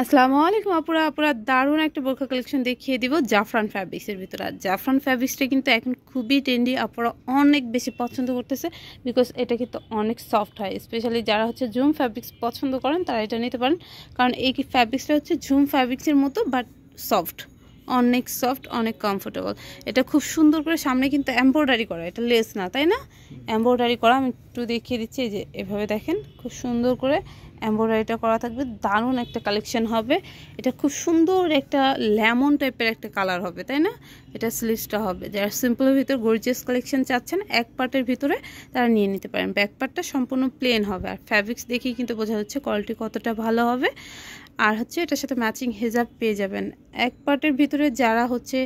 আসসালামু আলাইকুম আপুরা আপুরা দারুণ একটা বোরকা কালেকশন দেখিয়ে দিব জাফরান ফ্যাব্রিক্সের ভিতরে। আর জাফরান ফ্যাব্রিক্সটা কিন্তু এখন খুবই ট্রেন্ডি, আপুরা অনেক বেশি পছন্দ করতেছে বিকজ এটা কিন্তু অনেক সফট হয়। স্পেশালি যারা হচ্ছে ঝুম ফ্যাব্রিক্স পছন্দ করেন তারা এটা নিতে পারেন, কারণ এই ফ্যাব্রিক্সটা হচ্ছে ঝুম ফ্যাব্রিক্সের মতো বাট সফট, অনেক সফট, অনেক কমফোর্টেবল। এটা খুব সুন্দর করে সামনে কিন্তু এমব্রয়ডারি করা, এটা লেস না, তাই না? এমব্রয়ডারি করা, আমি একটু দেখিয়ে দিচ্ছি। এই যে এভাবে দেখেন, খুব সুন্দর করে এমব্রয়ডারিটা করা থাকবে। দারুণ একটা কালেকশন হবে এটা, খুব সুন্দর একটা লেমন টাইপের একটা কালার হবে, তাই না? এটা স্লিভসটা হবে। যারা সিম্পলের ভিতরে গর্জিয়াস কালেকশন চাচ্ছেন এক পার্টের ভিতরে, তারা নিয়ে নিতে পারেন। ব্যাক পার্টটা সম্পূর্ণ প্লেন হবে, আর ফ্যাব্রিক্স দেখেই কিন্তু বোঝা যাচ্ছে কোয়ালিটি কতটা ভালো হবে। আর হচ্ছে এটার সাথে ম্যাচিং হিজাব পেয়ে যাবেন। এক পার্টের ভিতরে যারা হচ্ছে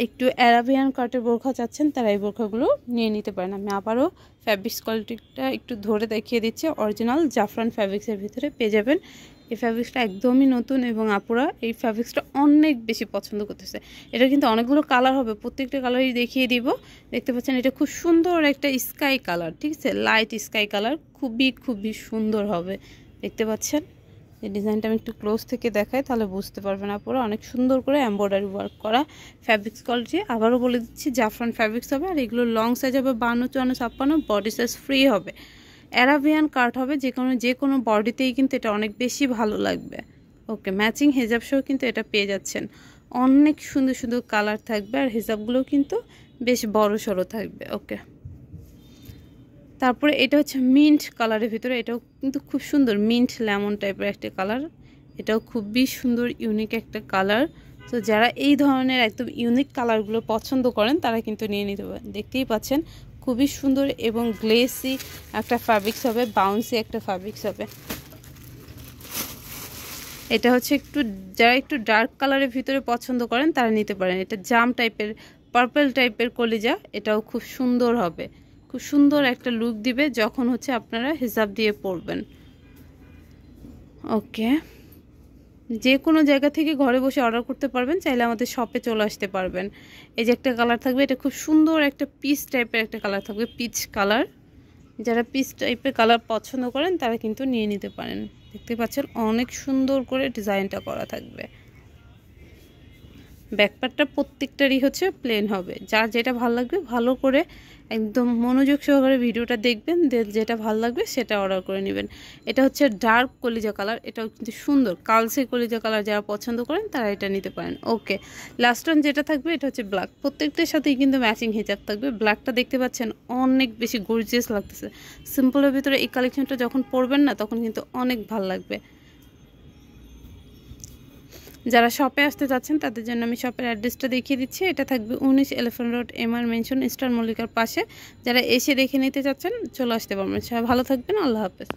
একটু অ্যারাবিয়ান কাটের বোরখা চাচ্ছেন, তারা এই বোরখাগুলো নিয়ে নিতে পারেন। আমি আবারও ফ্যাব্রিক্স কোয়ালিটিটা একটু ধরে দেখিয়ে দিচ্ছি। অরিজিনাল জাফরান ফ্যাব্রিক্সের ভিতরে পেয়ে যাবেন। এই ফ্যাব্রিক্সটা একদমই নতুন এবং আপুরা এই ফ্যাব্রিক্সটা অনেক বেশি পছন্দ করতেছে। এটা কিন্তু অনেকগুলো কালার হবে, প্রত্যেকটা কালারই দেখিয়ে দিব। দেখতে পাচ্ছেন এটা খুব সুন্দর একটা স্কাই কালার, ঠিক আছে? লাইট স্কাই কালার, খুবই খুবই সুন্দর হবে। দেখতে পাচ্ছেন এই ডিজাইনটা আমি একটু ক্লোজ থেকে দেখাই, তাহলে বুঝতে পারবেন আপনারা। অনেক সুন্দর করে এমব্রয়ডারি ওয়ার্ক করা ফ্যাব্রিক্স কোয়ালিটি। আবারও বলে দিচ্ছি জাফরান ফ্যাব্রিক্স হবে। আর এগুলো লং সাইজ হবে 52, 54, 56, বডি সাইজ ফ্রি হবে। অ্যারাবিয়ান কাট হবে, যে কোনো বডিতেই কিন্তু এটা অনেক বেশি ভালো লাগবে। ওকে, ম্যাচিং হেজাব সহ কিন্তু এটা পেয়ে যাচ্ছেন। অনেক সুন্দর সুন্দর কালার থাকবে, আর হেজাবগুলো কিন্তু বেশ বড় সড়ো থাকবে। ওকে, তারপরে এটা হচ্ছে মিন্ট কালারের ভিতরে, এটাও কিন্তু খুব সুন্দর, মিন্ট লেমন টাইপের একটা কালার। এটাও খুবই সুন্দর, ইউনিক একটা কালার। তো যারা এই ধরনের একদম ইউনিক কালারগুলো পছন্দ করেন, তারা কিন্তু নিয়ে নিতে পারেন। দেখতেই পাচ্ছেন খুবই সুন্দর এবং গ্লেসি একটা ফ্যাব্রিক্স হবে, বাউন্সি একটা ফ্যাব্রিক্স হবে। এটা হচ্ছে যারা একটু ডার্ক কালারের ভিতরে পছন্দ করেন, তারা নিতে পারেন। এটা জাম টাইপের, পার্পল টাইপের কলিজা, এটাও খুব সুন্দর হবে। খুব সুন্দর একটা লুক দিবে যখন হচ্ছে আপনারা হিজাব দিয়ে পরবেন। ওকে, যে কোনো জায়গা থেকে ঘরে বসে অর্ডার করতে পারবেন, চাইলে আমাদের শপে চলে আসতে পারবেন। এই যে একটা কালার থাকবে, এটা খুব সুন্দর একটা পিচ টাইপের একটা কালার থাকবে, পিচ কালার। যারা পিচ টাইপের কালার পছন্দ করেন, তারা কিন্তু নিয়ে নিতে পারেন। দেখতে পাচ্ছেন অনেক সুন্দর করে ডিজাইনটা করা থাকবে। ব্যাকপার্টটা প্রত্যেকটারই হচ্ছে প্লেন হবে। যার যেটা ভালো লাগবে, ভালো করে একদম মনোযোগ সহকারে ভিডিওটা দেখবেন, যেটা ভালো লাগবে সেটা অর্ডার করে নেবেন। এটা হচ্ছে ডার্ক কলিজা কালার, এটাও কিন্তু সুন্দর কালসে কলিজা কালার। যারা পছন্দ করেন তারা এটা নিতে পারেন। ওকে, লাস্ট ওয়ান যেটা থাকবে, এটা হচ্ছে ব্ল্যাক। প্রত্যেকটার সাথেই কিন্তু ম্যাচিং হিজাব থাকবে। ব্ল্যাকটা দেখতে পাচ্ছেন অনেক বেশি গর্জিয়াস লাগতেছে। সিম্পলের ভিতরে এই কালেকশনটা যখন পরবেন না, তখন কিন্তু অনেক ভালো লাগবে। যারা শপে আসতে যাচ্ছেন, তাদের জন্য আমি শপের অ্যাড্রেসটা দেখিয়ে দিচ্ছি। এটা থাকবে 19 Elephant Road, MR Mansion, star মল্লিকার পাশে। যারা এসে দেখে নিতে চাচ্ছেন, চলে আসতে পারবেন। সবাই ভালো থাকবেন, আল্লাহ হাফেজ।